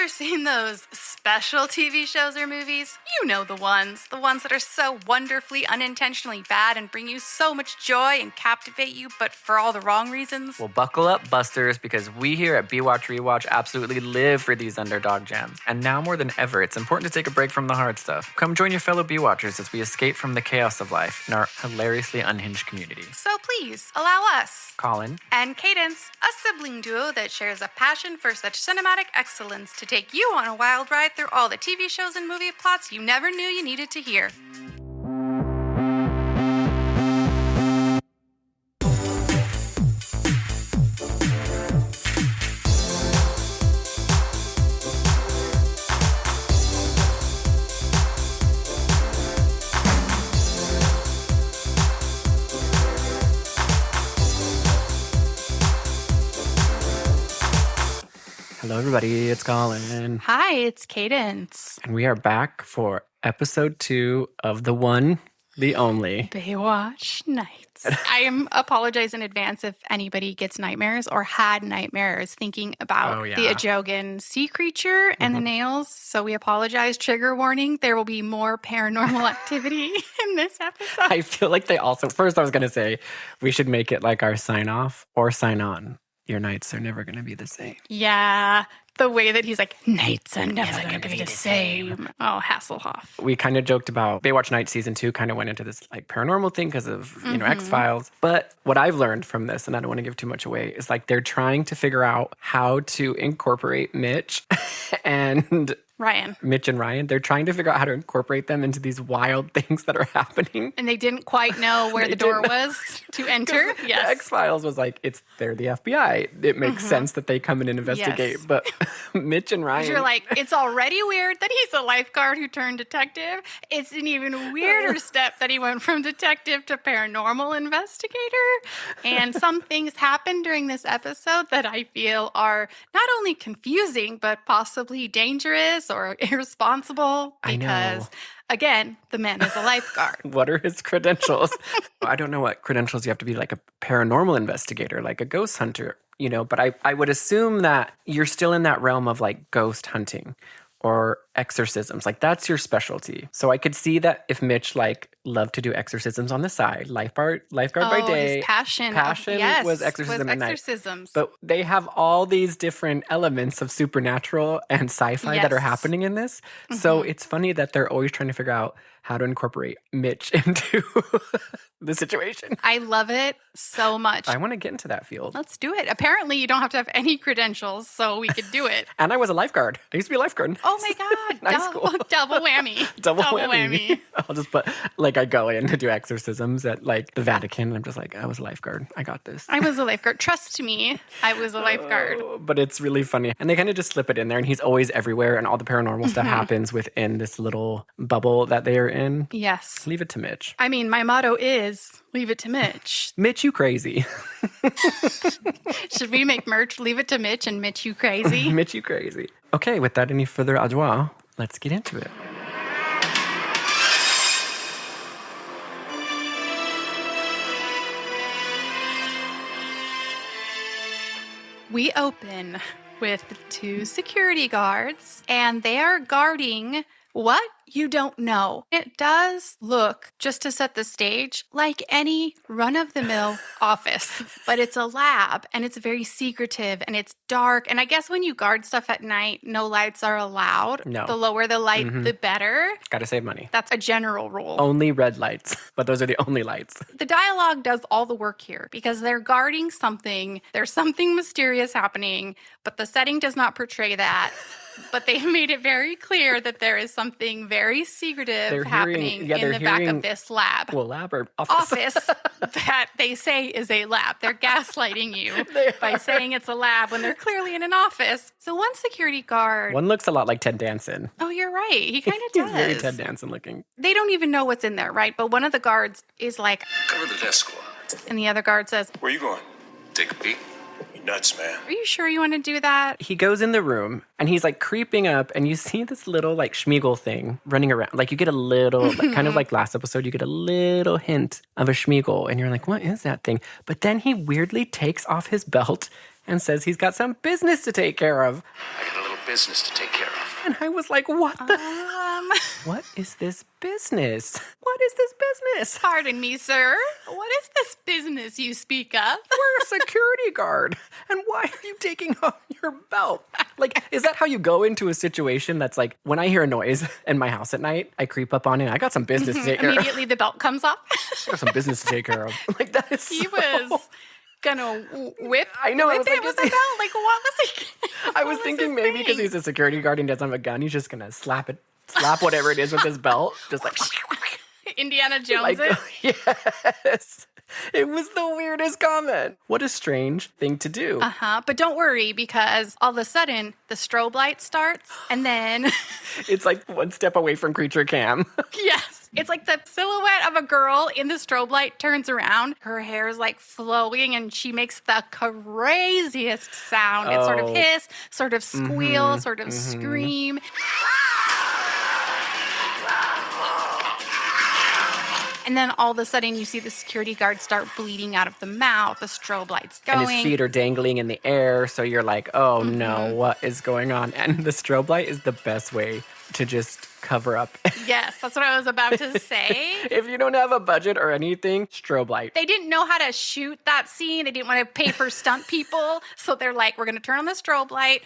ever seen those special TV shows or movies? You know the ones that are so wonderfully unintentionally bad and bring you so much joy and captivate you, but for all the wrong reasons. Well, buckle up, Busters, because we here at Baywatch Rewatch absolutely live for these underdog gems. And now more than ever, it's important to take a break from the hard stuff. Come join your fellow Baywatchers as we escape from the chaos of life in our hilariously unhinged community. So please, allow us, Colin and Cadence, a sibling duo that shares a passion for such cinematic excellence, to take you on a wild ride through all the TV shows and movie plots you never knew you needed to hear. Hello, everybody. It's Colin. Hi, it's Cadence. And we are back for episode 2 of the one, the only Baywatch Nights. I apologize in advance if anybody gets nightmares or had nightmares thinking about the Ajogan sea creature and the nails. So we apologize. Trigger warning. There will be more paranormal activity in this episode. I feel like they also, first I was going to say, we should make it like our sign off or sign on. Your nights are never going to be the same. Yeah. The way that he's like, nights are never going to be the same. Oh, Hasselhoff. We kind of joked about Baywatch Night Season 2 kind of went into this like paranormal thing because of, X-Files. But what I've learned from this, and I don't want to give too much away, is like they're trying to figure out how to incorporate Mitch and Mitch and Ryan. They're trying to figure out how to incorporate them into these wild things that are happening. And they didn't quite know where the door was to enter. Yes. The X-Files was like, they're the FBI. It makes sense that they come in and investigate. Yes. But Mitch and Ryan. You're like, it's already weird that he's a lifeguard who turned detective. It's an even weirder step that he went from detective to paranormal investigator. And some things happened during this episode that I feel are not only confusing, but possibly dangerous or irresponsible, because again, the man is a lifeguard. What are his credentials? I don't know what credentials you have to be, like a paranormal investigator, like a ghost hunter, but I would assume that you're still in that realm of like ghost hunting or exorcisms. Like that's your specialty. So I could see that if Mitch loved to do exorcisms on the side, lifeguard by day. His passion was exorcism at night. But they have all these different elements of supernatural and sci-fi that are happening in this. Mm-hmm. So it's funny that they're always trying to figure out how to incorporate Mitch into the situation. I love it so much. I want to get into that field. Let's do it. Apparently, you don't have to have any credentials, so we could do it. And I was a lifeguard. I used to be a lifeguard. Oh my God. Double whammy. Double whammy. I'll just put, I go in to do exorcisms at the Vatican. And I'm just like, I was a lifeguard. I got this. I was a lifeguard. Trust me, I was a lifeguard. But it's really funny. And they kind of just slip it in there. And he's always everywhere. And all the paranormal stuff happens within this little bubble that they are in. Yes. Leave it to Mitch. I mean, my motto is, leave it to Mitch. Mitch, you crazy. Should we make merch? Leave it to Mitch and Mitch, you crazy. Mitch, you crazy. Okay, without any further ado, let's get into it. We open with 2 security guards, and they are guarding what? You don't know. It does look, just to set the stage, like any run-of-the-mill office. But it's a lab, and it's very secretive, and it's dark. And I guess when you guard stuff at night, no lights are allowed. No. The lower the light, the better. Gotta save money. That's a general rule. Only red lights, but those are the only lights. The dialogue does all the work here because they're guarding something. There's something mysterious happening, but the setting does not portray that. But they made it very clear that there is something very secretive happening in the back of this lab. Well, lab or office. That they say is a lab. They're gaslighting you by saying it's a lab when they're clearly in an office. So one security guard. One looks a lot like Ted Danson. Oh, you're right. He kind of does. He's very Ted Danson looking. They don't even know what's in there, right? But one of the guards is like, cover the desk squad. And the other guard says, where are you going? Take a peek. You're nuts, man. Are you sure you want to do that? He goes in the room and he's creeping up, and you see this little Schmeagle thing running around. You get a little, kind of like last episode, you get a little hint of a Schmeagle, and you're like, what is that thing? But then he weirdly takes off his belt and says he's got some business to take care of. I got a little business to take care of. And I was like, what what is this business? What is this business? Pardon me, sir. What is this business you speak of? We're a security guard. And why are you taking off your belt? Like, is that how you go into a situation that's like, when I hear a noise in my house at night, I creep up on it. I got some business to take care of. Immediately the belt comes off. I got some business to take care of. Like, that is He so... was gonna whip. I know, I was whip like, it with a belt. Like, what was he? I was thinking maybe because he's a security guard and doesn't have a gun, he's just gonna slap whatever it is with his belt. Just like... Indiana Jones. Like, yes. It was the weirdest comment. What a strange thing to do. But don't worry, because all of a sudden the strobe light starts, and then It's like one step away from creature cam. yes, it's like the silhouette of a girl in the strobe light turns around. Her hair is like flowing, and she makes the craziest sound. It's sort of hiss, sort of squeal, sort of scream. And then all of a sudden, you see the security guard start bleeding out of the mouth. The strobe light's going. And his feet are dangling in the air. So you're like, oh no, what is going on? And the strobe light is the best way to just cover up. Yes, that's what I was about to say. If you don't have a budget or anything, strobe light. They didn't know how to shoot that scene. They didn't want to pay for stunt people. So they're like, we're going to turn on the strobe light.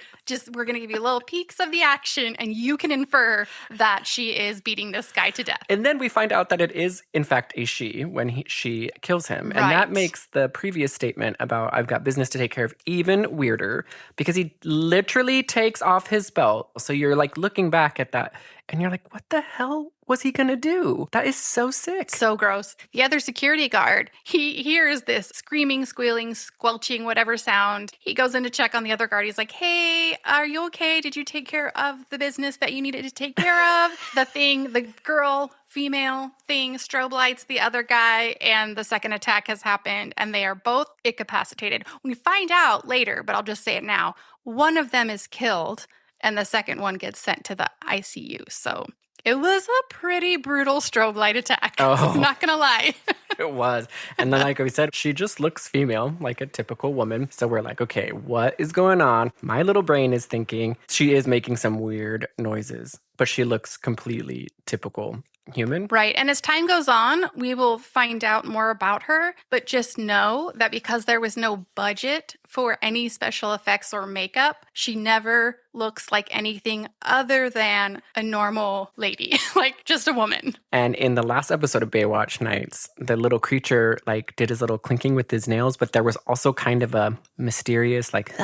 We're going to give you little peeks of the action, and you can infer that she is beating this guy to death. And then we find out that it is, in fact, a she when she kills him. And that makes the previous statement about I've got business to take care of even weirder, because he literally takes off his belt. So you're like looking back at that and you're like, what the hell was he going to do? That is so sick. So gross. The other security guard, he hears this screaming, squealing, squelching, whatever sound. He goes in to check on the other guard. He's like, hey, are you okay? Did you take care of the business that you needed to take care of? The girl, female thing, strobe lights, the other guy, and the second attack has happened, and they are both incapacitated. We find out later, but I'll just say it now. One of them is killed, and the second one gets sent to the ICU. So it was a pretty brutal strobe light attack. I'm not going to lie. It was. And then, like we said, she just looks female, like a typical woman. So we're like, okay, what is going on? My little brain is thinking she is making some weird noises, but she looks completely typical human. Right. And as time goes on, we will find out more about her. But just know that because there was no budget for any special effects or makeup, she never looks like anything other than a normal lady, like just a woman. And in the last episode of Baywatch Nights, the little creature like did his little clinking with his nails, but there was also kind of a mysterious like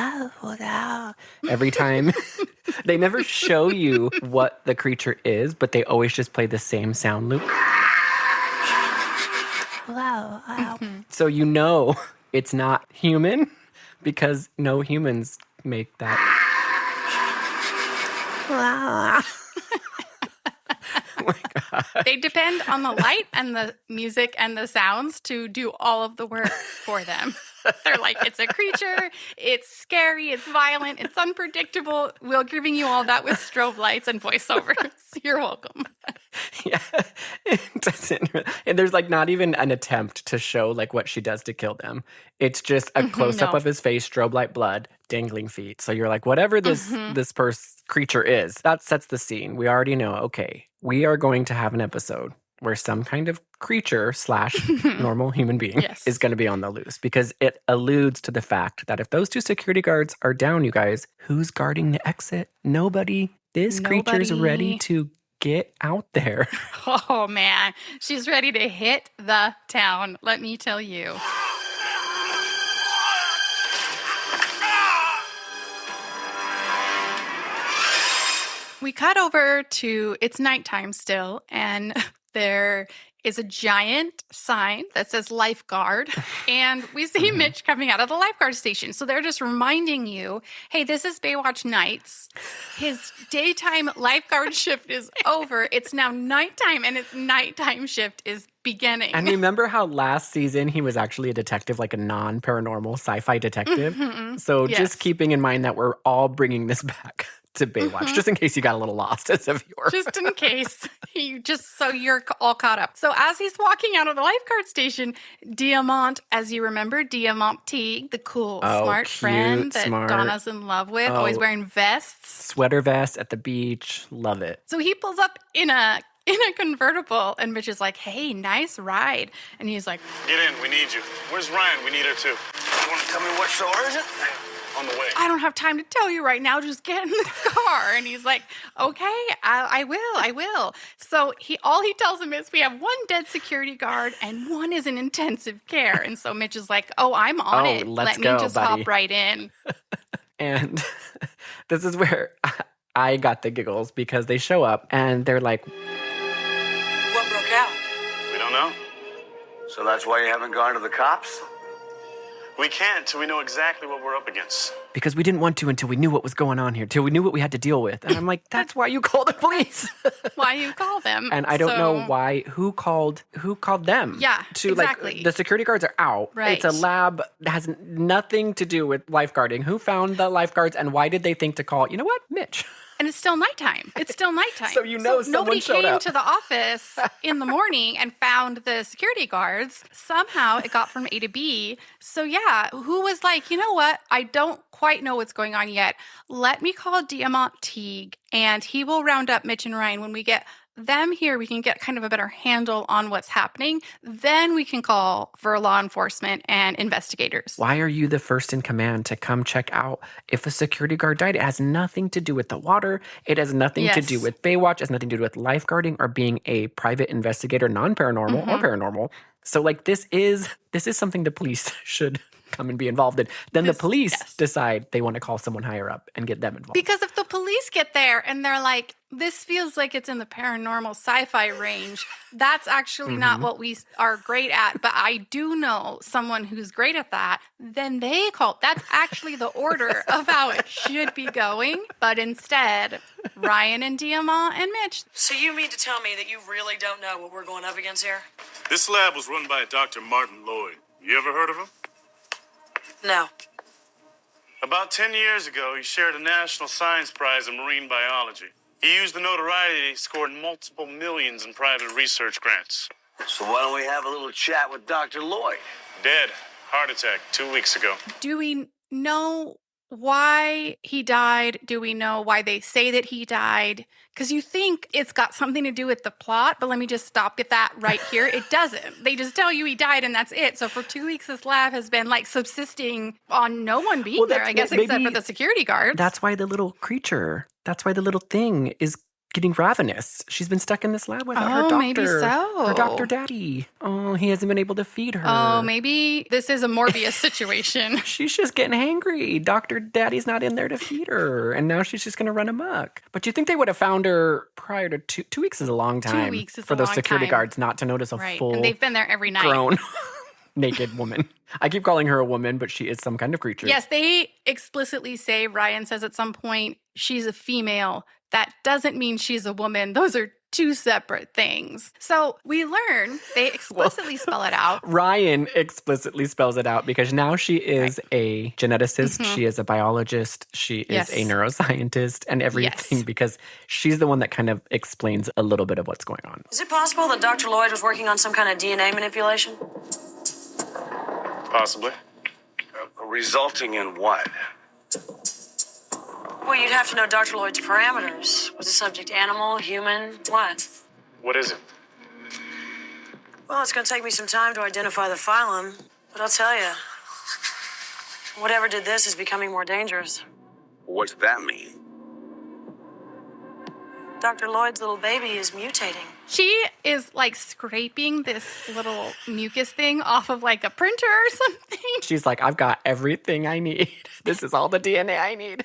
every time. They never show you what the creature is, but they always just play the same sound loop. So you know it's not human because no humans make that. Oh my God. They depend on the light and the music and the sounds to do all of the work for them. They're like, it's a creature, it's scary, it's violent, it's unpredictable. We're giving you all that with strobe lights and voiceovers. You're welcome. Yeah, it doesn't. And there's like not even an attempt to show like what she does to kill them. It's just a close up of his face, strobe light, blood, dangling feet. So you're like, whatever this creature is, that sets the scene. We already know. Okay, we are going to have an episode where some kind of creature / normal human being is going to be on the loose, because it alludes to the fact that if those two security guards are down, you guys, who's guarding the exit? Nobody. This creature's ready to get out there. Oh, man. She's ready to hit the town, let me tell you. We cut over to, it's nighttime still, and there is a giant sign that says lifeguard, and we see Mitch coming out of the lifeguard station. So they're just reminding you, hey, this is Baywatch Nights. His daytime lifeguard shift is over. It's now nighttime, and his nighttime shift is beginning. And remember how last season he was actually a detective, like a non-paranormal sci-fi detective? So just keeping in mind that we're all bringing this back to Baywatch, just in case you got a little lost as a viewer. Just in case. Just so you're all caught up. So as he's walking out of the lifeguard station, Diamont, as you remember, Diamont Teague, the cool, smart cute, friend that smart. Donna's in love with, always wearing vests. Sweater vest at the beach. Love it. So he pulls up in a convertible, and Mitch is like, hey, nice ride. And he's like, Get in, we need you. Where's Ryan? We need her too. You want to tell me what's so urgent? On the way. I don't have time to tell you right now. Just get in the car. And he's like, okay, I will. So all he tells him is we have one dead security guard and one is in intensive care. And so Mitch is like, oh, I'm on it. Let's Let go, me just buddy. hop right in. And this is where I got the giggles because they show up and they're like, What broke out? We don't know. So that's why you haven't gone to the cops? We can't till we know exactly what we're up against. because we didn't want to until we knew what was going on here, till we knew what we had to deal with. And I'm like, that's why you call the police. Why you call them. And I don't know why, who called them. Yeah, exactly. Like, the security guards are out. Right. It's a lab that has nothing to do with lifeguarding. Who found the lifeguards and why did they think to call, you know what, Mitch? And it's still nighttime. It's still nighttime. So you know someone nobody showed came up. to the office in the morning and found the security guards. Somehow it got from A to B. So yeah, who was like, you know what? I don't quite know what's going on yet. Let me call Diamont Teague and he will round up Mitch and Ryan. When we get them here, we can get kind of a better handle on what's happening. Then we can call for law enforcement and investigators. Why are you the first in command to come check out if a security guard died? It has nothing to do with the water. It has nothing to do with Baywatch. It has nothing to do with lifeguarding or being a private investigator, non-paranormal or paranormal. So like this is something the police should come and be involved in. Then the police decide they want to call someone higher up and get them involved. Because if the police get there and they're like, this feels like it's in the paranormal sci-fi range, that's actually not what we are great at, but I do know someone who's great at that, then they call. That's actually the order of how it should be going. But instead, Ryan and Diamont and Mitch. So you mean to tell me that you really don't know what we're going up against here? This lab was run by Dr. Martin Lloyd. You ever heard of him? No. About 10 years ago, he shared a National Science Prize in marine biology. He used the notoriety he scored multiple millions in private research grants. So why don't we have a little chat with Dr. Lloyd? Dead. Heart attack 2 weeks ago. Do we know why he died? Do we know why they say that he died? Because you think it's got something to do with the plot, but let me just stop at that right here. It doesn't. They just tell you he died and that's it. So for 2 weeks, this lab has been like subsisting on no one being there, I guess, except for the security guards. That's why the little creature, that's why the little thing is getting ravenous. She's been stuck in this lab without her doctor. Maybe so. Her doctor daddy. Oh, he hasn't been able to feed her. Oh, maybe this is a Morbius situation. She's just getting hangry. Dr. Daddy's not in there to feed her. And now she's just going to run amok. But you think they would have found her prior to 2 weeks is a long time. 2 weeks is for a those long security time. guards not to notice a Right. full And they've been there every night. grown naked woman. I keep calling her a woman, but she is some kind of creature. Yes, they explicitly say, Ryan says at some point, she's a female. That doesn't mean she's a woman. Those are two separate things. So we learn they explicitly spell it out. Ryan explicitly spells it out because now she is a geneticist, she is a biologist, she is a neuroscientist and everything because she's the one that kind of explains a little bit of what's going on. Is it possible that Dr. Lloyd was working on some kind of DNA manipulation? Possibly. Resulting in what? Well, you'd have to know Dr. Lloyd's parameters. Was the subject animal, human, what? What is it? Well, it's going to take me some time to identify the phylum, but I'll tell you, whatever did this is becoming more dangerous. What's that mean? Dr. Lloyd's little baby is mutating. She is like scraping this little mucus thing off of like a printer or something. She's like, I've got everything I need. This is all the DNA I need.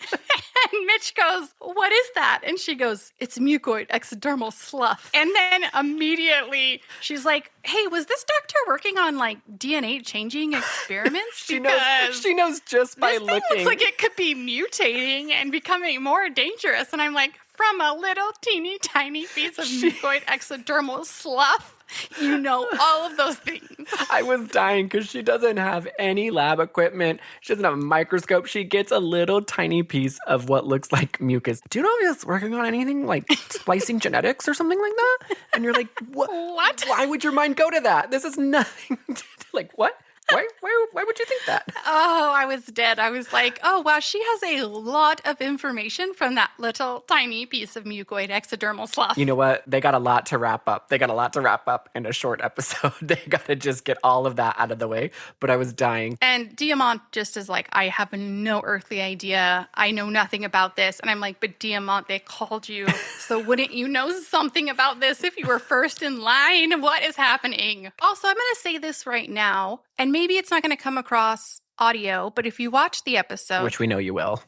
And Mitch goes, what is that? And she goes, it's mucoid exodermal slough. And then immediately she's like, hey, was this doctor working on like DNA changing experiments? She knows just by this looking. thing looks like it could be mutating and becoming more dangerous. And I'm like, from a little teeny tiny piece of mucoid exodermal slough. You know all of those things. I was dying because she doesn't have any lab equipment. She doesn't have a microscope. She gets a little tiny piece of what looks like mucus. Do you know if he's working on anything like splicing genetics or something like that? And you're like, what? What? Why would your mind go to that? This is nothing. Like, what? Why would you think that? Oh, I was dead. I was like, oh, wow, she has a lot of information from that little tiny piece of mucoid exodermal slough. You know what? They got a lot to wrap up. They got a lot to wrap up in a short episode. They got to just get all of that out of the way. But I was dying. And Diamont just is like, I have no earthly idea. I know nothing about this. And I'm like, but Diamont, they called you. So wouldn't you know something about this if you were first in line? What is happening? Also, I'm going to say this right now. And maybe it's not going to come across audio, but if you watch the episode, Which we know you will.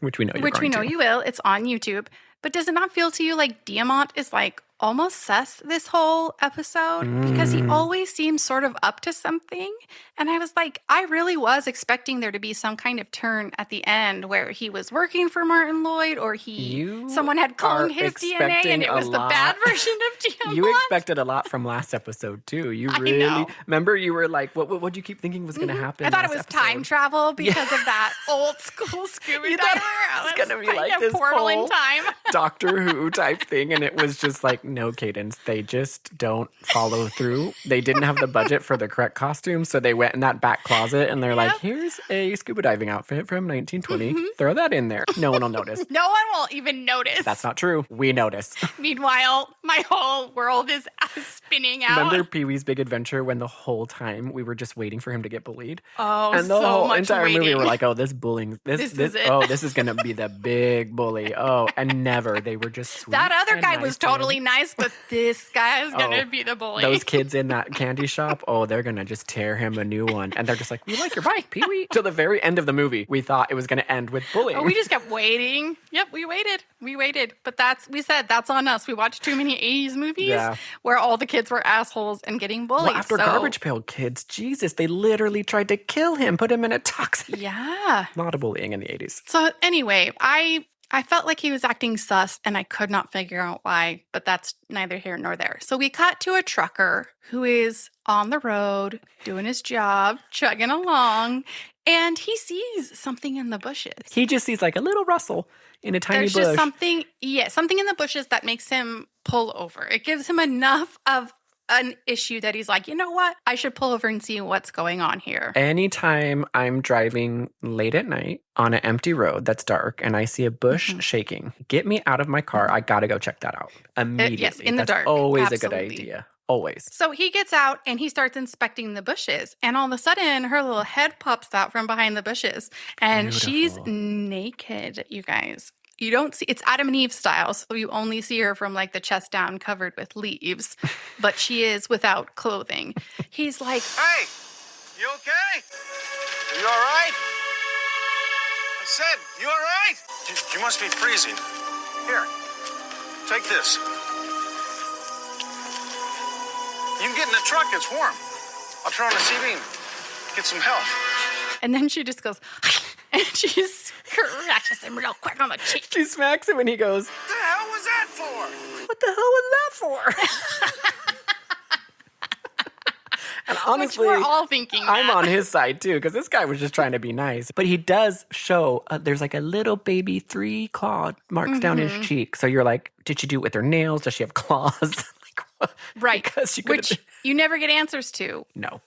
Which we know you will, it's on YouTube. But does it not feel to you like Diamont is like almost sus this whole episode? Because he always seems sort of up to something. And I was like, I really was expecting there to be some kind of turn at the end where he was working for Martin Lloyd or someone had cloned his DNA and it was the bad version of Diamont. You expected a lot from last episode too. You really know. Remember you were like, what do you keep thinking was going to happen? I thought it last was episode? time travel because of that old school scuba You diver. thought it was gonna be like this portal in whole time. Doctor Who type thing, and it was just like, no, Cadence, they just don't follow through. They didn't have the budget for the correct costume, so they went in that back closet and they're like, here's a scuba diving outfit from 1920. Throw that in there. No one will notice. No one will even notice. That's not true. We notice. Meanwhile, my whole world is spinning out. Remember Pee-wee's Big Adventure when the whole time we were just waiting for him to get bullied? Oh, and the so whole much entire movie waiting. we're like, oh, this bullying, this is it. oh, this is gonna be the big bully. Oh, and never. They were just sweet. That other and guy nice was to him. totally nice, but this guy is gonna Oh, be the bully. Those kids in that candy shop, oh, they're gonna just tear him a new one. And they're just like, we like your bike, Pee-wee. Till the very end of the movie, we thought it was gonna end with bullying. Oh, we just kept waiting. Yep, we waited. But that's on us. We watched too many 80s movies where all the kids were assholes and getting bullied. Well, after Garbage Pail Kids, Jesus, they literally tried to kill him, put him in a toxic. Yeah. A lot of bullying in the 80s. So anyway, I felt like he was acting sus and I could not figure out why, but that's neither here nor there. So we cut to a trucker who is on the road doing his job, chugging along, and he sees something in the bushes. He just sees like a little rustle in a tiny bush. There's just something in the bushes that makes him pull over. It gives him enough of an issue that he's like, you know what? I should pull over and see what's going on here. Anytime I'm driving late at night on an empty road that's dark and I see a bush shaking, get me out of my car. I got to go check that out immediately. Yes, in the that's dark. Always Absolutely. a good idea. Always. So he gets out and he starts inspecting the bushes. And all of a sudden, her little head pops out from behind the bushes. And she's naked, you guys. You don't see, it's Adam and Eve style, so you only see her from like the chest down covered with leaves, but she is without clothing. He's like, Hey, you okay? You all right? I said, you all right? You must be freezing. Here, take this. You can get in the truck, it's warm. I'll turn on the CV and get some help. and then she just goes, and she scratches him real quick on the cheek. She smacks him and he goes, What the hell was that for? what the hell was that for? And honestly, Which we're all thinking I'm that. on his side too, because this guy was just trying to be nice. But he does show, there's like a little baby 3 claw marks down his cheek. So you're like, did she do it with her nails? Does she have claws? Like, what? Right, Because she could which you never get answers to. No.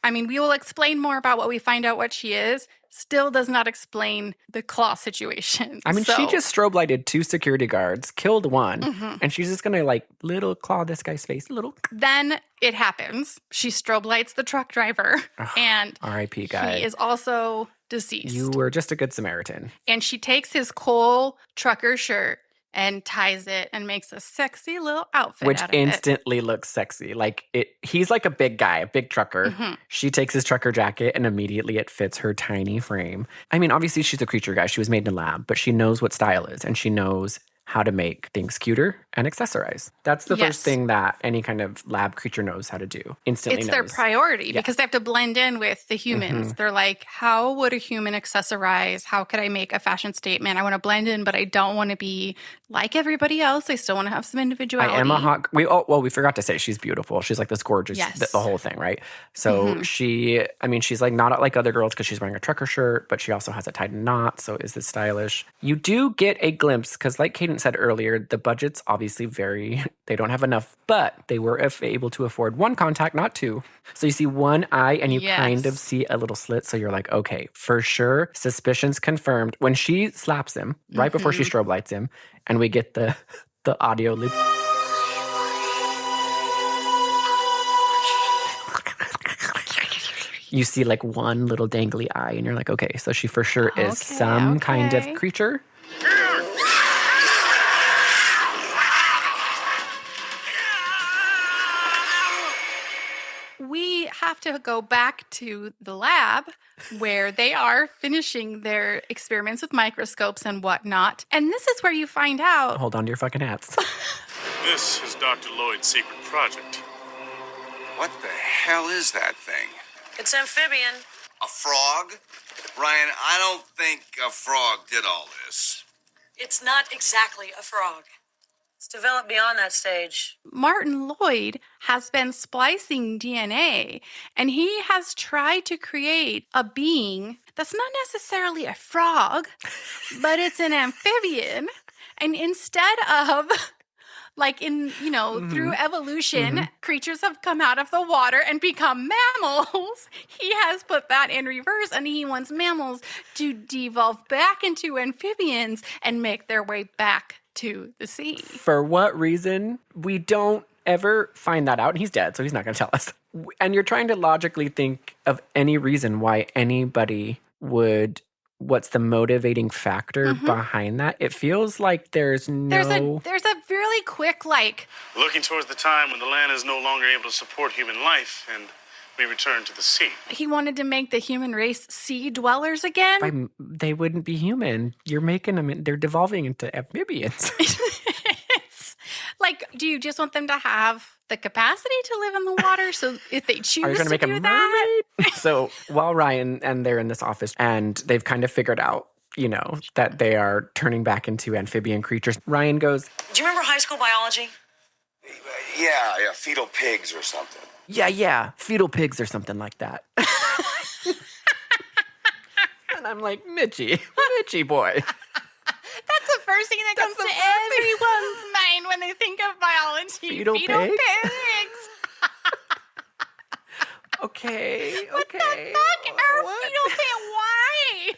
I mean, we will explain more about what we find out what she is. Still does not explain the claw situation. I mean, she just strobe lighted 2 security guards, killed one, and she's just gonna like little claw this guy's face, little. Then it happens. She strobe lights the truck driver, and R.I.P. guy. he is also deceased. You were just a good Samaritan. And she takes his coal trucker shirt and ties it and makes a sexy little outfit Which out of it. instantly looks sexy. Like he's like a big guy, a big trucker. She takes his trucker jacket and immediately it fits her tiny frame. I mean, obviously she's a creature guy. She was made in a lab, but she knows what style is and she knows how to make things cuter and accessorize. That's the first thing that any kind of lab creature knows how to do. Instantly It's knows. their priority because they have to blend in with the humans. They're like, how would a human accessorize? How could I make a fashion statement? I want to blend in, but I don't want to be like everybody else. I still want to have some individuality. I am a hot... we forgot to say she's beautiful. She's like this gorgeous, the whole thing, right? So she's like not like other girls because she's wearing a trucker shirt, but she also has it tied in knots. So is this stylish? You do get a glimpse because like Cadence said earlier, the budget's obviously they don't have enough, but they were able to afford one contact, not two. So you see one eye and you kind of see a little slit. So you're like, okay, for sure, suspicions confirmed. When she slaps him, right before she strobe lights him, and we get the audio loop. You see like one little dangly eye and you're like, okay, so she for sure is some kind of creature. We have to go back to the lab where they are finishing their experiments with microscopes and whatnot. And this is where you find out. Hold on to your fucking hats. This is Dr. Lloyd's secret project. What the hell is that thing? It's amphibian. A frog? Ryan, I don't think a frog did all this. It's not exactly a frog. It's developed beyond that stage. Martin Lloyd has been splicing DNA, and he has tried to create a being that's not necessarily a frog, but it's an amphibian. And instead of, like through evolution, creatures have come out of the water and become mammals, he has put that in reverse, and he wants mammals to devolve back into amphibians and make their way back to the sea. For what reason? We don't ever find that out, and he's dead, so he's not going to tell us. And you're trying to logically think of any reason why anybody would... What's the motivating factor behind that? It feels like there's no... There's a really quick, Looking towards the time when the land is no longer able to support human life and we return to the sea. He wanted to make the human race sea dwellers again. They wouldn't be human. You're making them... They're devolving into amphibians. It's like, do you just want them to have the capacity to live in the water? So if they choose Are you to make do a that... So while Ryan and they're in this office and they've kind of figured out, that they are turning back into amphibian creatures, Ryan goes, Do you remember high school biology? Yeah, fetal pigs or something. Yeah, fetal pigs or something like that. And I'm like, Mitchy boy. That's the first thing that comes to everyone's mind when they think of biology. Fetal pigs? pigs. Okay. What the fuck are fetal pigs? Why?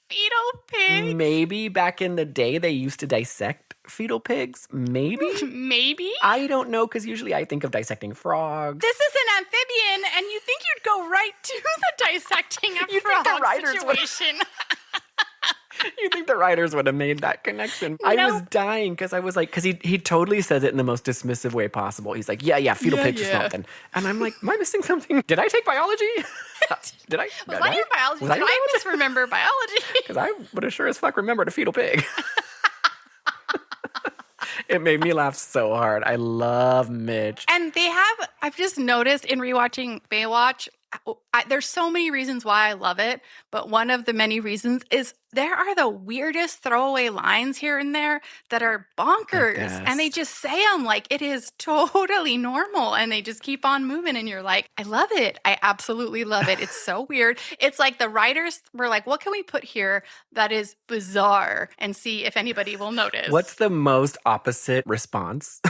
Fetal pigs? Maybe back in the day they used to dissect fetal pigs. Maybe? Maybe? I don't know, because usually I think of dissecting frogs. This is an amphibian, and you think you'd go right to the dissecting a You think frog the writers would- situation. You think the writers would have made that connection? I was dying because I was like, because he totally says it in the most dismissive way possible. He's like, yeah, fetal pigs or something. And I'm like, am I missing something? Did I take biology? Did I? Was that your biology? Did I misremember biology? Because I would have sure as fuck remembered a fetal pig. It made me laugh so hard. I love Mitch. And I've just noticed in rewatching Baywatch, there's so many reasons why I love it, but one of the many reasons is there are the weirdest throwaway lines here and there that are bonkers. And they just say them like it is totally normal, and they just keep on moving, and you're like, I love it. I absolutely love it. It's so weird. It's like the writers were like, what can we put here that is bizarre, and see if anybody will notice. What's the most opposite response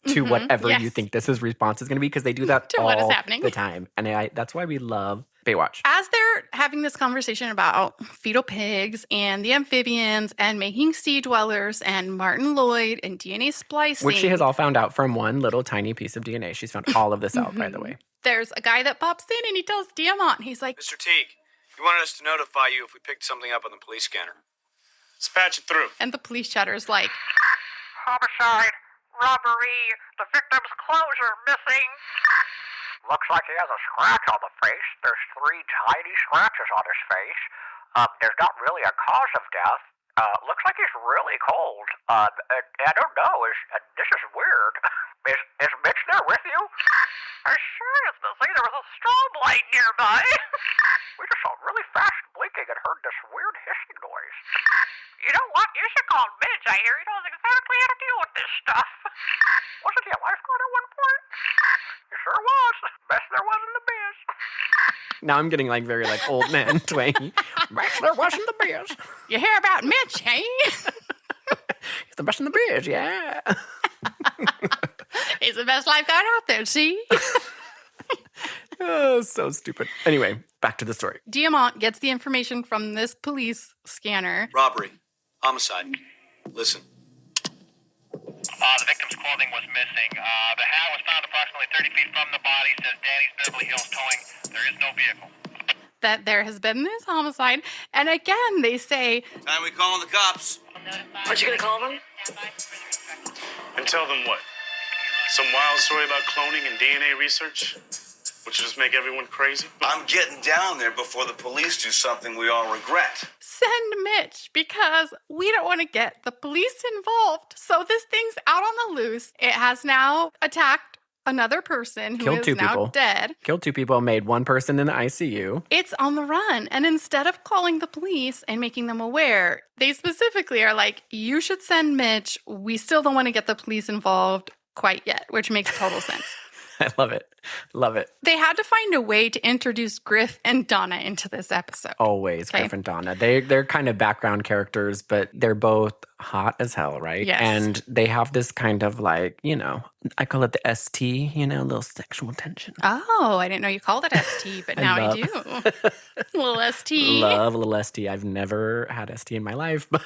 to whatever you think this response is going to be? Because they do that to all what is happening. the time. And that's why we love Baywatch. As they're having this conversation about fetal pigs and the amphibians and making sea dwellers and Martin Lloyd and DNA splicing. Which she has all found out from one little tiny piece of DNA. She's found all of this out, by the way. There's a guy that pops in and he tells Diamont, he's like, Mr. Teague, you wanted us to notify you if we picked something up on the police scanner. Let's patch it through. and the police chatter's like, Homicide, robbery, the victim's clothes are missing. Looks like he has a scratch on the face. There's 3 tiny scratches on his face. There's not really a cause of death. Looks like he's really cold. I don't know. This is weird. Is Mitch there with you? I sure is, Missy. There was a strobe light nearby. We just saw really fast blinking and heard this weird hissing noise. You know what? You should call Mitch. I hear he knows exactly how to deal with this stuff. Wasn't he a lifeguard at one point? He sure was. Best there was in the biz. Now I'm getting like very like old man twangy. Best there wasn't the best. You hear about Mitch, hey? He's the best in the biz, yeah. He's the best lifeguard out there, see? Oh, so stupid. Anyway, back to the story. Diamont gets the information from this police scanner. Robbery. Homicide. Listen. The victim's clothing was missing. The hat was found approximately 30 feet from the body, says Danny's Beverly Hills Towing. There is no vehicle. That there has been this homicide. And again, they say, Time we calling the cops. Aren't you gonna call them? And tell them what? Some wild story about cloning and DNA research? Which will just make everyone crazy? I'm getting down there before the police do something we all regret. send Mitch because we don't want to get the police involved. So this thing's out on the loose. It has now attacked another person who Killed is two now people. dead. Killed 2 people, made 1 person in the ICU. It's on the run. And instead of calling the police and making them aware, they specifically are like, you should send Mitch. We still don't want to get the police involved quite yet, which makes total sense. I love it. Love it. They had to find a way to introduce Griff and Donna into this episode. Always Okay. Griff and Donna. They're kind of background characters, but they're both hot as hell, right? Yes. And they have this kind of like, you know, I call it the ST, you know, a little sexual tension. Oh, I didn't know you called it ST, but now I do. Little ST. Love a little ST. I've never had ST in my life, but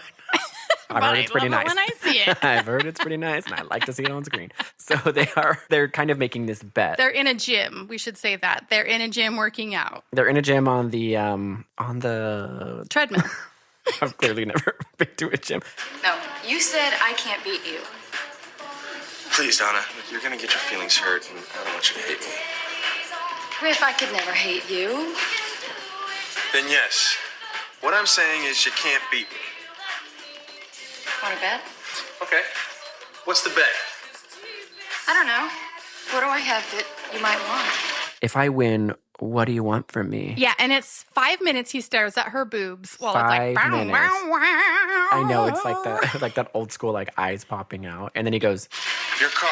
I've But heard I it's pretty love nice. it when I see it. I've heard it's pretty nice, and I like to see it on screen. So they're kind of making this bet. They're in a gym. We should say that. They're in a gym working out. They're in a gym on the Treadmill. I've clearly never been to a gym. No, you said I can't beat you. Please, Donna, look, you're gonna get your feelings hurt, and I don't want you to hate me. Griff, I could never hate you. Then yes. What I'm saying is you can't beat me. Want to bet? Okay. What's the bet? I don't know. What do I have that you might want? If I win, what do you want from me? Yeah, and it's 5 minutes he stares at her boobs while 5 it's like, minutes. wow, wow. I know, it's like that old school like eyes popping out. And then he goes, Your car.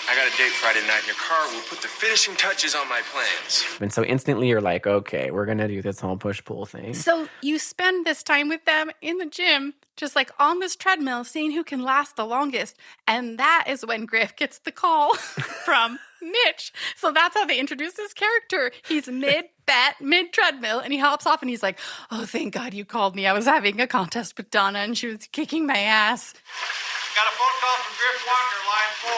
I got a date Friday night, and your car will put the finishing touches on my plans. and so instantly you're like, okay, we're going to do this whole push-pull thing. So you spend this time with them in the gym, just like on this treadmill, seeing who can last the longest. And that is when Griff gets the call from Mitch. So that's how they introduce his character. He's mid-bet, mid-treadmill, and he hops off and he's like, oh, thank God you called me. I was having a contest with Donna and she was kicking my ass. Got a phone call from Griff Walker, line 4.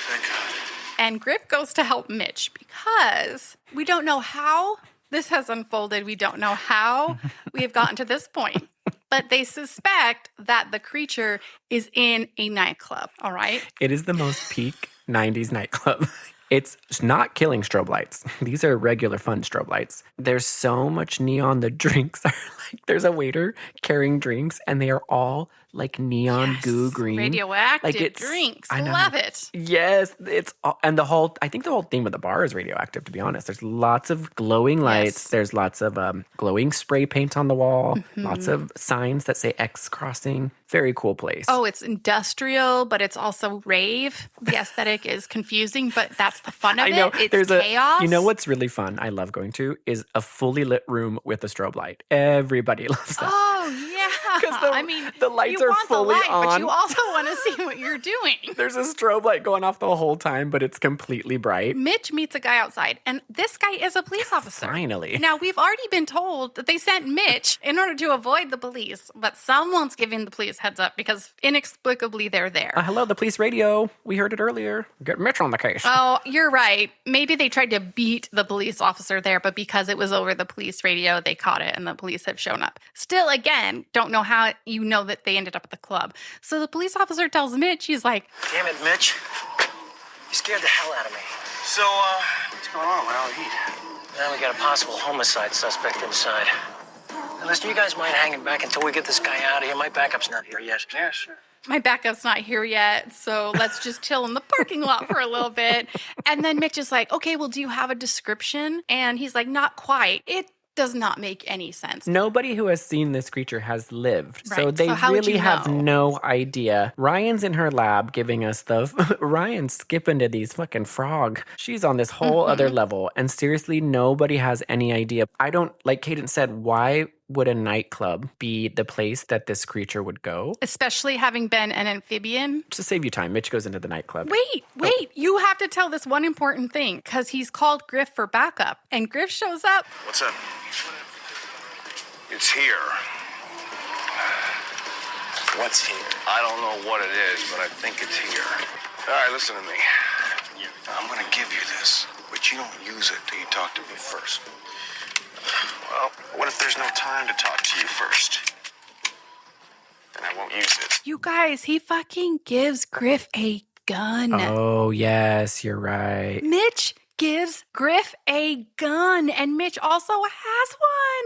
Thank God. And Griff goes to help Mitch because we don't know how this has unfolded. We don't know how we have gotten to this point. But they suspect that the creature is in a nightclub, all right? It is the most peak 90s nightclub. It's not killing strobe lights. These are regular fun strobe lights. There's so much neon. The drinks are like, there's a waiter carrying drinks and they are all like neon Yes, goo green. radioactive drinks. I know. Love it. Yes, it's all, and I think the whole theme of the bar is radioactive, to be honest. There's lots of glowing lights. Yes. There's lots of glowing spray paint on the wall. Lots of signs that say X crossing. Very cool place. Oh, it's industrial, but it's also rave. The aesthetic is confusing, but that's the fun of I know. it. It's chaos. You know what's really fun? I love going to is a fully lit room with a strobe light. Everybody loves that. Oh, yeah. 'Cause the- I mean, the lights you are want fully the light, but on. you also want to see what you're doing. There's a strobe light going off the whole time, but it's completely bright. Mitch meets a guy outside, and this guy is a police officer. Finally. Now, we've already been told that they sent Mitch in order to avoid the police, but someone's giving the police heads up because inexplicably they're there. Hello, the police radio. We heard it earlier. Get Mitch on the case. Oh, you're right. Maybe they tried to beat the police officer there, but because it was over the police radio, they caught it and the police have shown up. Still, again, don't know how you know that they ended up at the club. So the police officer tells Mitch, he's like, Damn it, Mitch. You scared the hell out of me. So, what's going on? Where all the heat? Now we got a possible homicide suspect inside. Listen, you guys mind hanging back until we get this guy out of here? My backup's not here yet. Yeah, sure. My backup's not here yet, so let's just chill in the parking lot for a little bit. And then Mitch is like, okay, well, do you have a description? And he's like, not quite. It does not make any sense. Nobody who has seen this creature has lived. So Right. they So how would really you have know? no idea. Ryan's in her lab giving us the Ryan's skipping to these fucking frog. She's on this whole other level. And seriously, nobody has any idea. I don't, like Cadence said, why would a nightclub be the place that this creature would go? Especially having been an amphibian. To save you time, Mitch goes into the nightclub. Wait, you have to tell this one important thing because he's called Griff for backup. And Griff shows up. What's up? It's here. What's here? I don't know what it is, but I think it's here. All right, listen to me. I'm gonna give you this, but you don't use it till you talk to me first. Well, what if there's no time to talk to you first? Then I won't use it. You guys, he fucking gives Griff a gun. Oh, yes, you're right. Mitch gives Griff a gun, and Mitch also has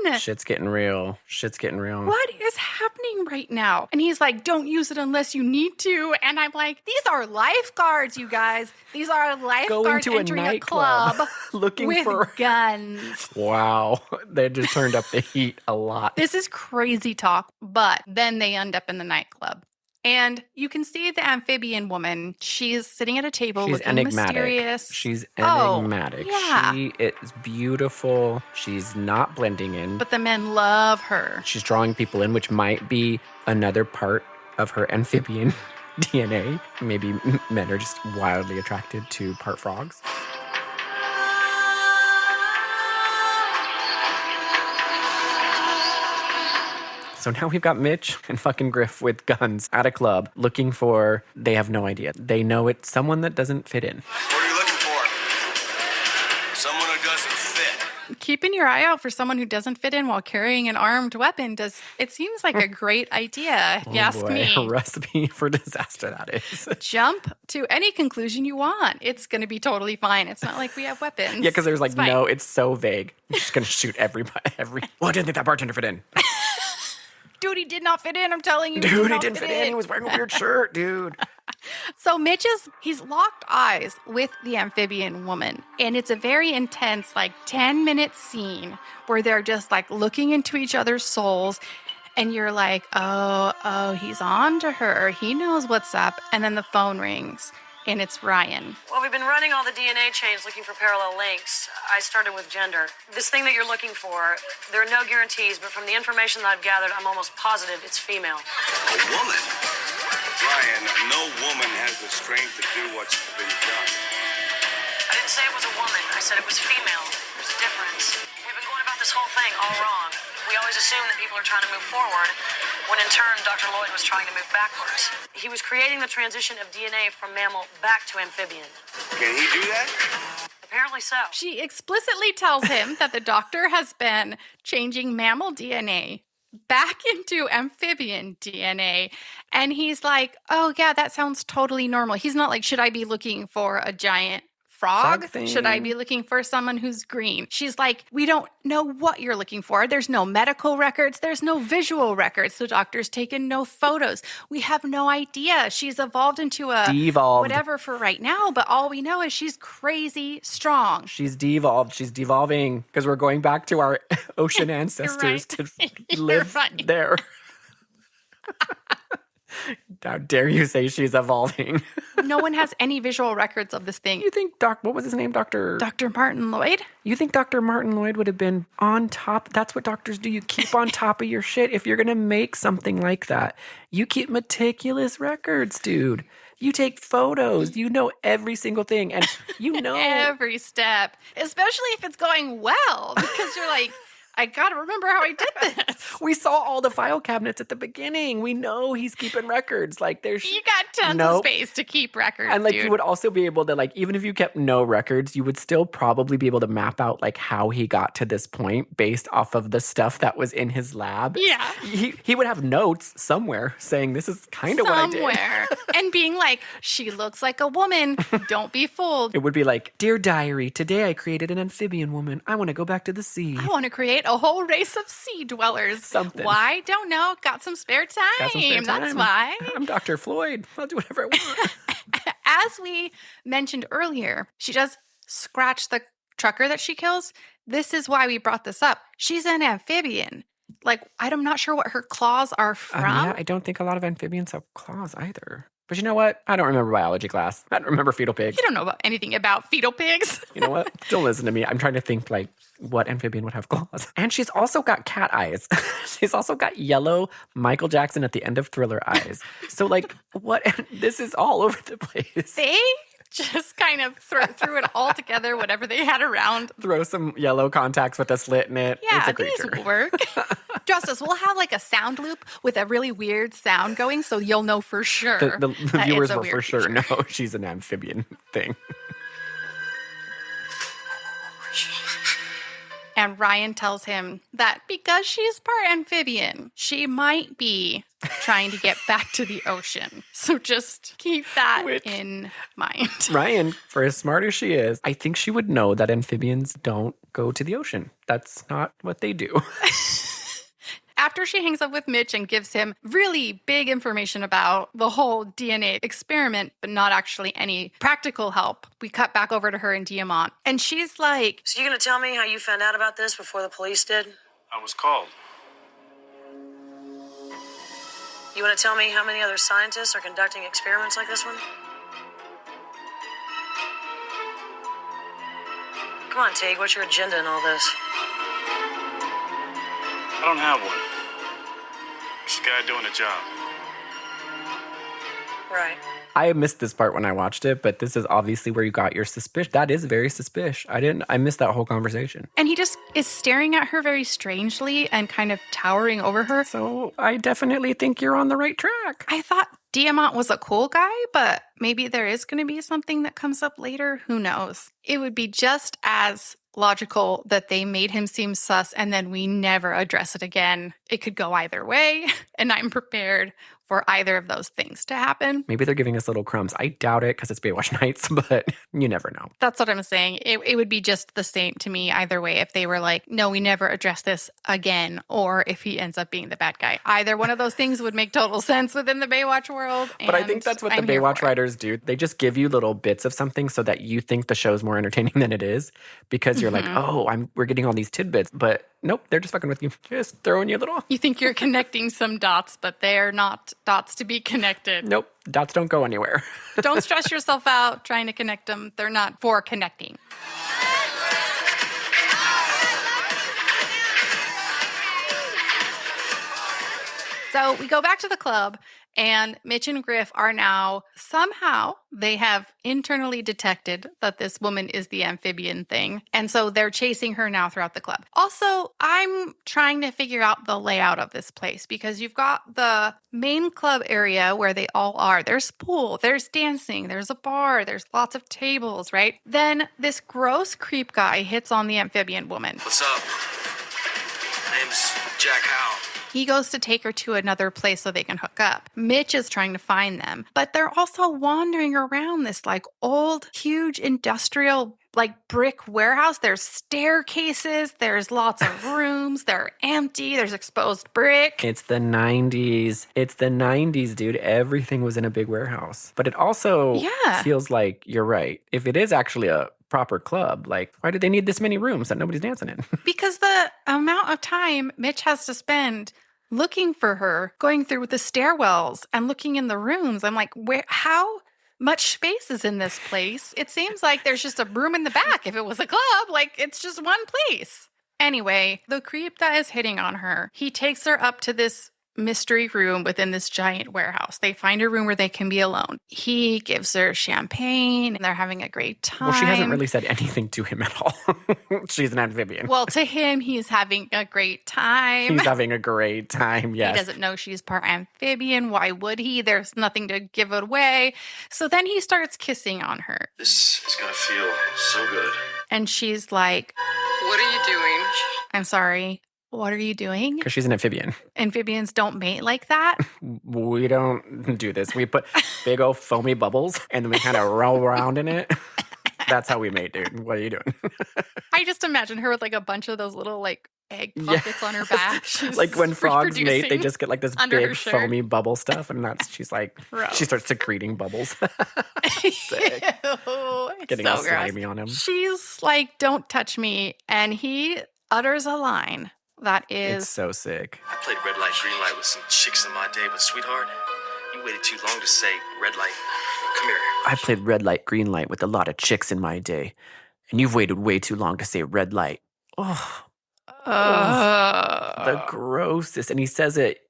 one. Shit's getting real. Shit's getting real. What is happening right now? And he's like, don't use it unless you need to. And I'm like, these are lifeguards, you guys. These are Going lifeguards to a entering a nightclub, club looking with for guns. Wow. They just turned up the heat a lot. This is crazy talk, but then they end up in the nightclub. And you can see the amphibian woman. She's sitting at a table She's looking enigmatic. mysterious. She's Oh, enigmatic. yeah. She is beautiful. She's not blending in. But the men love her. She's drawing people in, which might be another part of her amphibian DNA. Maybe men are just wildly attracted to part frogs. So now we've got Mitch and fucking Griff with guns at a club looking for, they have no idea. They know it's someone that doesn't fit in. What are you looking for? Someone who doesn't fit. Keeping your eye out for someone who doesn't fit in while carrying an armed weapon it seems like a great idea, if you ask me. A recipe for disaster, that is. Jump to any conclusion you want. It's going to be totally fine. It's not like we have weapons. Yeah, because there's like, It's fine. no, it's so vague. You're just going to shoot everybody. Well, I didn't think that bartender fit in. Dude, he did not fit in. I'm telling you. Dude, he didn't fit in. He was wearing a weird shirt, dude. So Mitch he's locked eyes with the amphibian woman. And it's a very intense, like 10-minute scene where they're just like looking into each other's souls. And you're like, oh, he's on to her. He knows what's up. And then the phone rings. And it's Ryan. Well, we've been running all the DNA chains looking for parallel links. I started with gender. This thing that you're looking for, there are no guarantees, but from the information that I've gathered, I'm almost positive it's female. A woman? Ryan, no woman has the strength to do what's been done. I didn't say it was a woman. I said it was female. There's a difference. We've been going about this whole thing all wrong. We always assume that people are trying to move forward, when in turn, Dr. Lloyd was trying to move backwards. He was creating the transition of DNA from mammal back to amphibian. Can he do that? Apparently so. She explicitly tells him that the doctor has been changing mammal DNA back into amphibian DNA. And he's like, oh, yeah, that sounds totally normal. He's not like, should I be looking for a giant frog? thing. Should I be looking for someone who's green? She's like, we don't know what you're looking for. There's no medical records. There's no visual records. The doctor's taken no photos. We have no idea. She's evolved into a Devolved. whatever for right now, but all we know is she's crazy strong. She's devolved. She's devolving because we're going back to our ocean ancestors to live right. there. How dare you say she's evolving? No one has any visual records of this thing. You think what was his name? Dr. Martin Lloyd? You think Dr. Martin Lloyd would have been on top? That's what doctors do. You keep on top of your shit. If you're going to make something like that, you keep meticulous records, dude. You take photos. You know every single thing. And you know every step, especially if it's going well, because you're like, I gotta remember how I did this. We saw all the file cabinets at the beginning. We know he's keeping records. Like there's you got tons of space to keep records. And like dude. you would also be able to like, even if you kept no records, you would still probably be able to map out like how he got to this point based off of the stuff that was in his lab. Yeah. He would have notes somewhere saying this is kind of what I did. Somewhere. And being like, she looks like a woman. Don't be fooled. It would be like, dear diary, today I created an amphibian woman. I want to go back to the sea. I want to create create a whole race of sea dwellers. Something. Why? Don't know. Got some spare time. Got some spare That's time. why. I'm Dr. Floyd. I'll do whatever I want. As we mentioned earlier, she does scratch the trucker that she kills. This is why we brought this up. She's an amphibian. Like, I'm not sure what her claws are from. Yeah, I don't think a lot of amphibians have claws either. But you know what? I don't remember biology class. I don't remember fetal pigs. You don't know about anything about fetal pigs. You know what? Don't listen to me. I'm trying to think, like, what amphibian would have claws. And she's also got cat eyes. She's also got yellow Michael Jackson at the end of Thriller eyes. So, like, what? This is all over the place. They just kind of threw it all together, whatever they had around. Throw some yellow contacts with a slit in it. Yeah, it's a creature. these work. Justice, we'll have like a sound loop with a really weird sound going, so you'll know for sure. The that viewers it's a will weird for sure creature. know she's an amphibian thing. And Ryan tells him that because she's part amphibian, she might be trying to get back to the ocean. So just keep that in mind. Ryan, for as smart as she is, I think she would know that amphibians don't go to the ocean. That's not what they do. After she hangs up with Mitch and gives him really big information about the whole DNA experiment, but not actually any practical help, we cut back over to her in Diamont. And she's like, So you gonna tell me how you found out about this before the police did? I was called. You wanna tell me how many other scientists are conducting experiments like this one? Come on, Teague, what's your agenda in all this? I don't have one. Just a guy doing a job. Right. I missed this part when I watched it, but this is obviously where you got your suspicion. That is very suspicious. I missed that whole conversation. and he just is staring at her very strangely and kind of towering over her. So I definitely think you're on the right track. I thought Diamont was a cool guy, but maybe there is going to be something that comes up later. Who knows? It would be just as logical that they made him seem sus and then we never address it again. It could go either way, and I'm prepared for either of those things to happen. Maybe they're giving us little crumbs. I doubt it because it's Baywatch nights, but you never know. That's what I'm saying. It would be just the same to me either way if they were like, no, we never address this again, or if he ends up being the bad guy. Either one of those things would make total sense within the Baywatch world. But I think that's what the Baywatch writers do. They just give you little bits of something so that you think the show's more entertaining than it is because you're like, oh, we're getting all these tidbits. But nope, they're just fucking with you. Just throwing you a little. You think you're connecting some dots, but they're not dots to be connected. Nope, dots don't go anywhere. Don't stress yourself out trying to connect them. They're not for connecting. So we go back to the club, and Mitch and Griff are now, somehow, they have internally detected that this woman is the amphibian thing. And so they're chasing her now throughout the club. Also, I'm trying to figure out the layout of this place because you've got the main club area where they all are. There's pool, there's dancing, there's a bar, there's lots of tables, right? Then this gross creep guy hits on the amphibian woman. What's up? Name's Jack Howe. He goes to take her to another place so they can hook up. Mitch is trying to find them, but they're also wandering around this like old, huge industrial like brick warehouse. There's staircases, there's lots of rooms, they're empty, there's exposed brick. It's the 90s. It's the 90s, dude. Everything was in a big warehouse. But it also feels like you're right. If it is actually a proper club, like, why do they need this many rooms that nobody's dancing in? Because the amount of time Mitch has to spend looking for her, going through the stairwells and looking in the rooms, I'm like, how much space is in this place? It seems like there's just a room in the back. If it was a club, like, it's just one place. Anyway, the creep that is hitting on her, he takes her up to this mystery room within this giant warehouse. They find a room where they can be alone. He gives her champagne and they're having a great time. Well, she hasn't really said anything to him at all. She's an amphibian. Well, to him, he's having a great time. He's having a great time, yes. He doesn't know she's part amphibian. Why would he? There's nothing to give it away. So then he starts kissing on her. This is gonna feel so good. And she's like, What are you doing? I'm sorry. What are you doing? Because she's an amphibian. Amphibians don't mate like that. We don't do this. We put big old foamy bubbles and then we kind of roll around in it. That's how we mate, dude. What are you doing? I just imagine her with like a bunch of those little like egg pockets on her back. She's Like when frogs mate, they reproducing just get like this under her big shirt. foamy bubble stuff, and she's like, Gross. she starts secreting bubbles. Sick. Ew, Getting so all gross. slimy on him. She's like, don't touch me. And he utters a line that is It's so sick. I played red light, green light with some chicks in my day, but sweetheart, you waited too long to say red light. Come here. I played red light, green light with a lot of chicks in my day, and you've waited way too long to say red light. Oh, the grossest. And he says it,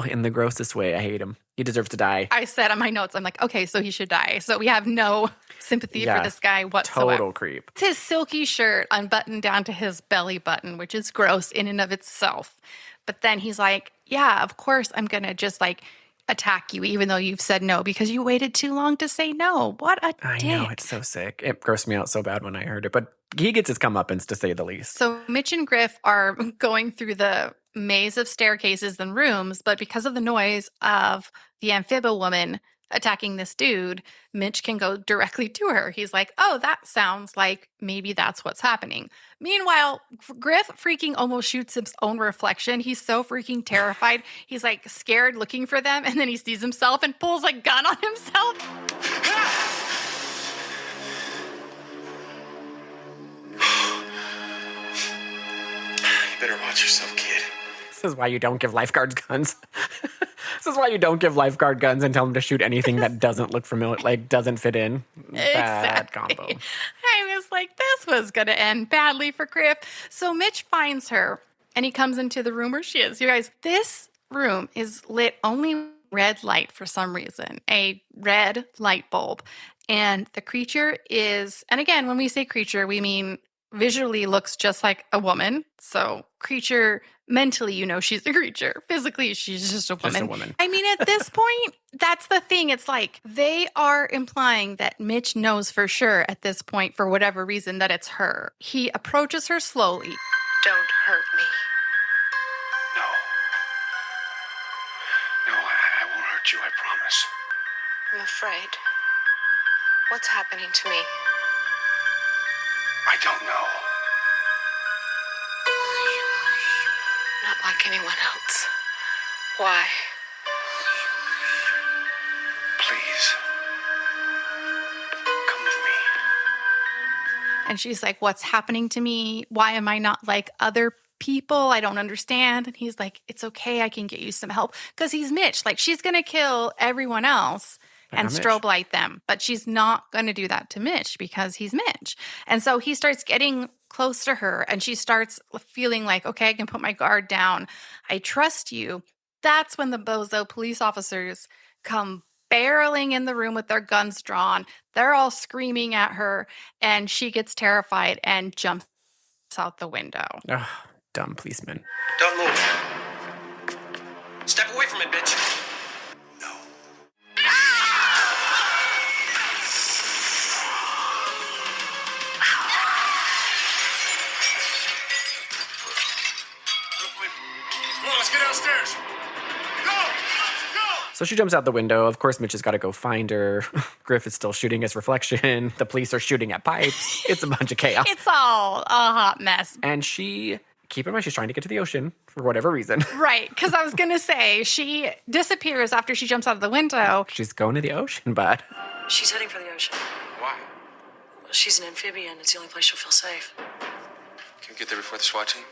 in the grossest way. I hate him. He deserves to die. I said on my notes, I'm like, okay, so he should die. So we have no sympathy for this guy whatsoever. Total creep. It's his silky shirt unbuttoned down to his belly button, which is gross in and of itself. But then he's like, yeah, of course I'm going to just like attack you, even though you've said no, because you waited too long to say no. What a I dick. know, it's so sick. It grossed me out so bad when I heard it, but he gets his comeuppance, to say the least. So Mitch and Griff are going through the maze of staircases and rooms, but because of the noise of the amphibia woman attacking this dude, Mitch can go directly to her. He's like, oh, that sounds like maybe that's what's happening. Meanwhile, Griff freaking almost shoots his own reflection. He's so freaking terrified. He's like scared looking for them, and then he sees himself and pulls a gun on himself. You better watch yourself, kid. This is why you don't give lifeguards guns. This is why you don't give lifeguard guns and tell them to shoot anything that doesn't look familiar, like doesn't fit in. Bad Exactly. combo. I was like, this was going to end badly for Griff. So Mitch finds her and he comes into the room where she is. You guys, this room is lit only red light for some reason, a red light bulb. And the creature is, and again, when we say creature, we mean visually looks just like a woman. So creature, mentally, you know, she's a creature. Physically, she's just a woman. Just a woman. I mean, at this point, that's the thing. It's like they are implying that Mitch knows for sure at this point, for whatever reason, that it's her. He approaches her slowly. Don't hurt me. No. No, I won't hurt you, I promise. I'm afraid. What's happening to me? I don't know. Not like anyone else. Why? Please. Come with me. And she's like, what's happening to me? Why am I not like other people? I don't understand. And he's like, it's okay. I can get you some help. Because he's Mitch. Like, she's going to kill everyone else and Mitch. strobe light them. But she's not going to do that to Mitch because he's Mitch. And so he starts getting close to her and she starts feeling like, okay, I can put my guard down. I trust you. That's when the bozo police officers come barreling in the room with their guns drawn. They're all screaming at her and she gets terrified and jumps out the window. Ugh, dumb policeman. Don't move. Step away from it, bitch. No. Come on, let's get downstairs. Go! Go! So she jumps out the window. Of course, Mitch has got to go find her. Griff is still shooting his reflection. The police are shooting at pipes. It's a bunch of chaos. It's all a hot mess. And she, keep in mind, she's trying to get to the ocean for whatever reason. Right, because I was going to say, she disappears after she jumps out of the window. She's going to the ocean, bud. She's heading for the ocean. Why? Well, she's an amphibian. It's the only place she'll feel safe. Can we get there before the SWAT team?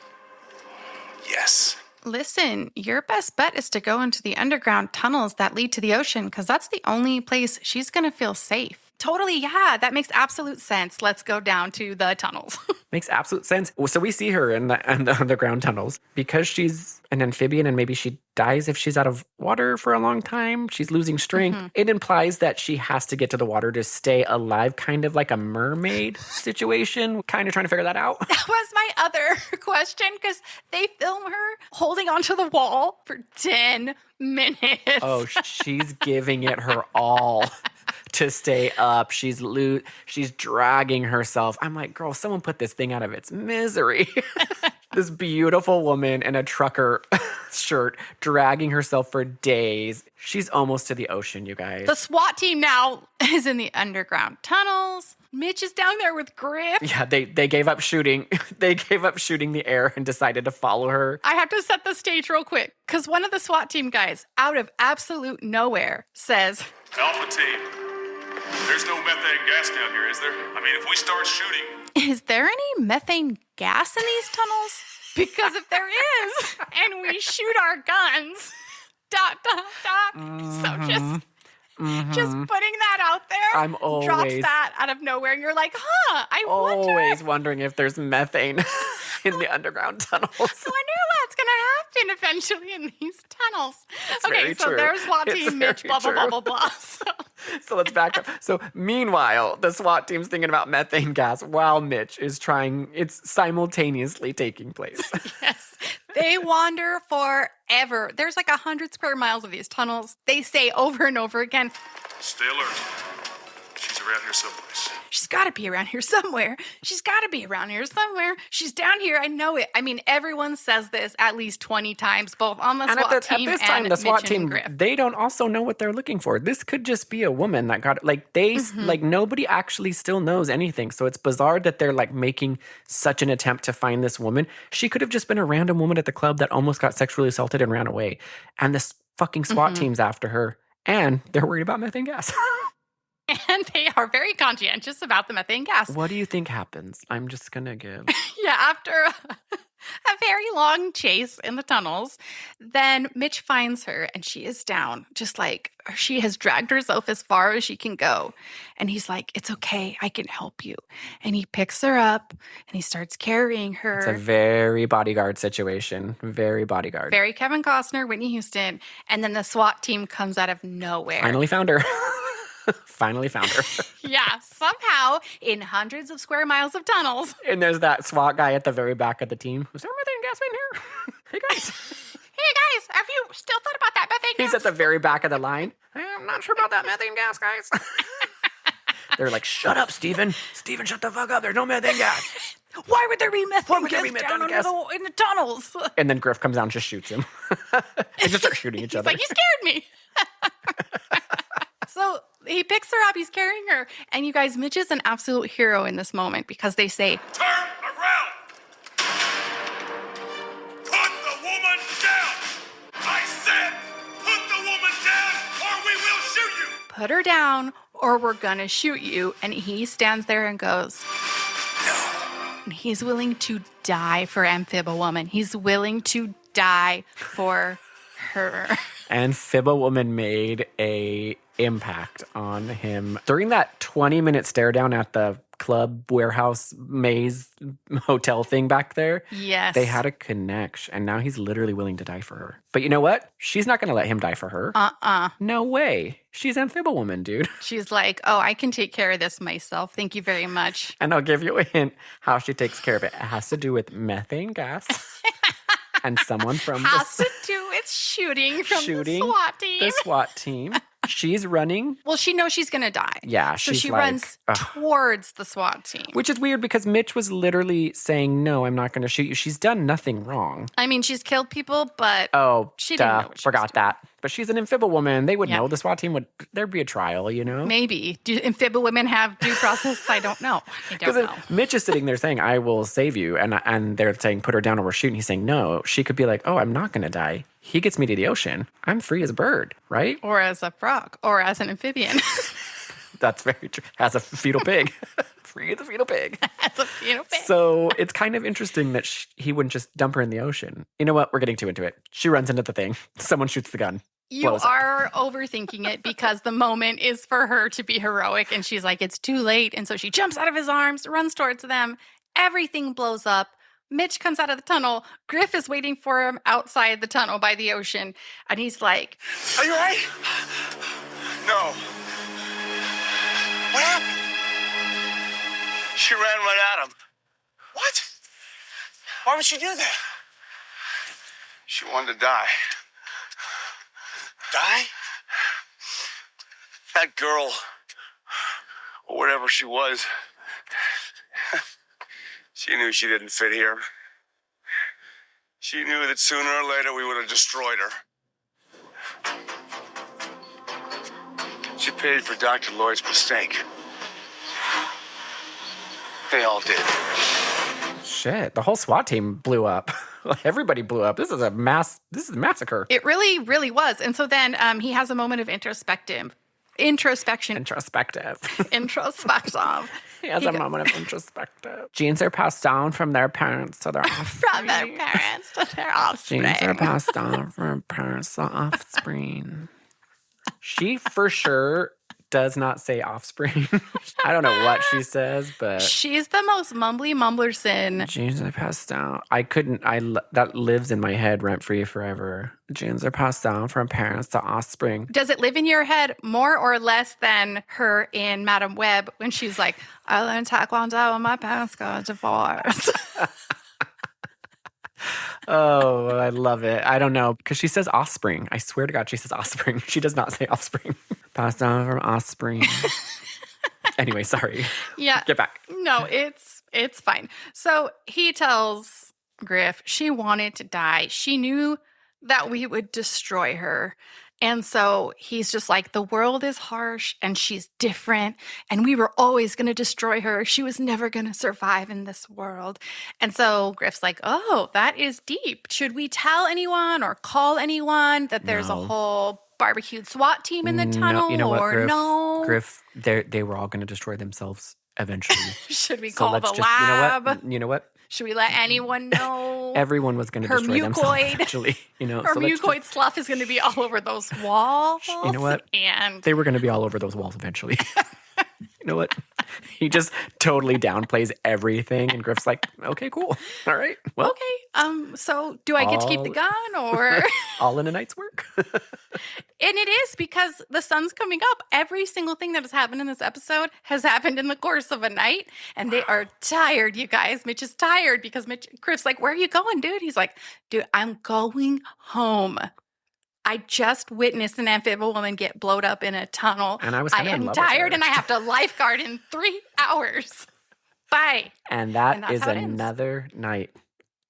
Yes. Listen, your best bet is to go into the underground tunnels that lead to the ocean because that's the only place she's going to feel safe. Totally, yeah, that makes absolute sense. Let's go down to the tunnels. Makes absolute sense. So we see her in the underground tunnels. Because she's an amphibian and maybe she dies if she's out of water for a long time, she's losing strength. Mm-hmm. It implies that she has to get to the water to stay alive, kind of like a mermaid situation. Kind of trying to figure that out. That was my other question because they film her holding onto the wall for 10 minutes. Oh, she's giving it her all to stay up. She's dragging herself. I'm like, girl, someone put this thing out of its misery. This beautiful woman in a trucker shirt dragging herself for days. She's almost to the ocean, you guys. The SWAT team now is in the underground tunnels. Mitch is down there with Griff. Yeah, they gave up shooting. They gave up shooting the air and decided to follow her. I have to set the stage real quick because one of the SWAT team guys, out of absolute nowhere, says, Alpha team, there's no methane gas down here, is there? I mean, if we start shooting... Is there any methane gas in these tunnels? Because if there is, and we shoot our guns, ... So just putting that out there. I'm drops always that out of nowhere, and you're like, huh, I wonder. always wondering if there's methane in the underground tunnels. I wonder what's going to happen eventually in these tunnels. It's Okay, very so true. there's SWAT It's team, Mitch, very blah, blah, blah, true. blah, blah. So let's back up. So meanwhile, the SWAT team's thinking about methane gas while Mitch is trying. It's simultaneously taking place. Yes. They wander forever. There's like 100 square miles of these tunnels. They say over and over again, Stay alert. She's around here someplace. she's got to be around here somewhere. She's got to be around here somewhere. She's down here. I know it. I mean, everyone says this at least 20 times, both on the And SWAT team at this time, and the SWAT Mitch team, and Griff. they don't also know what they're looking for. This could just be a woman that got, like, they, like, nobody actually still knows anything. So it's bizarre that they're, like, making such an attempt to find this woman. She could have just been a random woman at the club that almost got sexually assaulted and ran away. And this fucking SWAT team's after her. And they're worried about methane gas. And they are very conscientious about the methane gas. What do you think happens? I'm just going to give. Yeah, after a very long chase in the tunnels, then Mitch finds her and she is down, just like she has dragged herself as far as she can go. And he's like, it's okay, I can help you. And he picks her up and he starts carrying her. It's a very bodyguard situation. Very bodyguard. Very Kevin Costner, Whitney Houston. And then the SWAT team comes out of nowhere. Finally found her. Finally found her. Yeah, somehow in hundreds of square miles of tunnels. And there's that SWAT guy at the very back of the team. Is there methane gas in here? Hey, guys. Hey guys, have you still thought about that methane gas? He's at the very back of the line. I'm not sure about that methane gas, guys. They're like, shut up, Steven. Steven, shut the fuck up. There's no methane gas. Why would there be methane would there gas be down methane under gas? in the tunnels? And then Griff comes out and just shoots him. They just start shooting each He's other. like, you scared me. So he picks her up, he's carrying her. And you guys, Mitch is an absolute hero in this moment because they say, Turn around! Put the woman down! I said, put the woman down or we will shoot you! put her down or we're gonna shoot you. And he stands there and goes, no. And he's willing to die for Amphiba Woman. He's willing to die for her. And Fibba Woman made a impact on him during that 20-minute stare down at the club warehouse maze hotel thing back there. Yes. They had a connection, and now he's literally willing to die for her. But you know what? She's not going to let him die for her. No way. She's Amphiba Woman, dude. She's like, oh, I can take care of this myself. Thank you very much. And I'll give you a hint how she takes care of it. It has to do with methane gas. And someone from Has to do with shooting from the SWAT team. The SWAT team. She's running. Well, she knows she's going to die. Yeah, so she's she like, runs towards the SWAT team. Which is weird because Mitch was literally saying, no, I'm not going to shoot you. She's done nothing wrong. I mean, she's killed people, but she didn't know what she was forgot that. But she's an Amphiba Woman. They would Yeah. know. The SWAT team there'd be a trial, you know? maybe. Do Amphiba women have due process? I don't know. I don't know. Because Mitch is sitting there saying, I will save you. And they're saying, put her down or we're shooting. He's saying, no. She could be like, oh, I'm not going to die. He gets me to the ocean. I'm free as a bird, right? Or as a frog. Or as an amphibian. That's very true. As a fetal pig. Free as a fetal pig. As a fetal pig. So it's kind of interesting that he wouldn't just dump her in the ocean. You know what? We're getting too into it. She runs into the thing. Someone shoots the gun. You blows up. are overthinking it because the moment is for her to be heroic. And she's like, it's too late. And so she jumps out of his arms, runs towards them. Everything blows up. Mitch comes out of the tunnel. Griff is waiting for him outside the tunnel by the ocean. And he's like, Are you all right? No. What happened? She ran right at him. What? Why would she do that? She wanted to die. Die? That girl, or whatever she was, she knew she didn't fit here. She knew that sooner or later we would have destroyed her. She paid for Dr. Lloyd's mistake. They all did. Shit, the whole SWAT team blew up. Everybody blew up. This is a massacre. It really, really was. And so then he has a moment of introspection. Introspective. He has a moment of introspective. Genes are passed down from their parents to their offspring. From their parents to their offspring. Genes are passed down from parents to offspring. She for sure does not say offspring. I don't know what she says, but she's the most mumbly mumblerson. Genes are passed down. That lives in my head rent free forever. Genes are passed down from parents to offspring. Does it live in your head more or less than her in Madam Web when she's like, I learned Taekwondo when my parents got divorced? Oh, I love it. I don't know. Because she says offspring. I swear to God, she says offspring. She does not say offspring. Passed down from offspring. Anyway, sorry. Yeah. Get back. No, it's fine. So he tells Griff she wanted to die. She knew that we would destroy her. And so he's just like, the world is harsh and she's different and we were always going to destroy her. She was never going to survive in this world. And so Griff's like, oh, that is deep. Should we tell anyone or call anyone that there's a whole barbecued SWAT team in the tunnel? No, you know what, Griff? No? Griff, they were all going to destroy themselves eventually. Should we call the lab? You know what? Should we let anyone know? Everyone was going to destroy themselves eventually. Her mucoid slough is going to be all over those walls. You know what? And they were going to be all over those walls eventually. You know what? He just totally downplays everything, and Griff's like, "Okay, cool, all right, well, okay." So, do I get to keep the gun, or all in a night's work? And it is because the sun's coming up. Every single thing that has happened in this episode has happened in the course of a night, and they are tired. You guys, Mitch is tired because Griff's like, "Where are you going, dude?" He's like, "Dude, I'm going home." I just witnessed an amphibious woman get blowed up in a tunnel. And I am tired and I have to lifeguard in 3 hours. Bye. And that is another night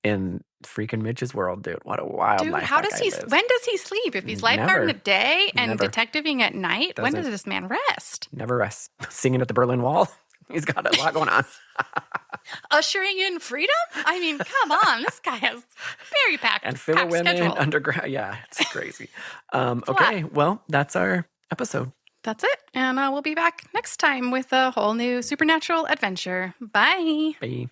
in freaking Mitch's world, dude. What a wild life. Dude, how does he, when does he sleep? If he's lifeguarding the day and detectiving at night, when does this man rest? Never rests. Singing at the Berlin Wall. He's got a lot going on. Ushering in freedom? I mean, come on. This guy has very packed and filler women schedule. Underground. Yeah, it's crazy. Okay, well, that's our episode. That's it. And we'll be back next time with a whole new supernatural adventure. Bye. Bye.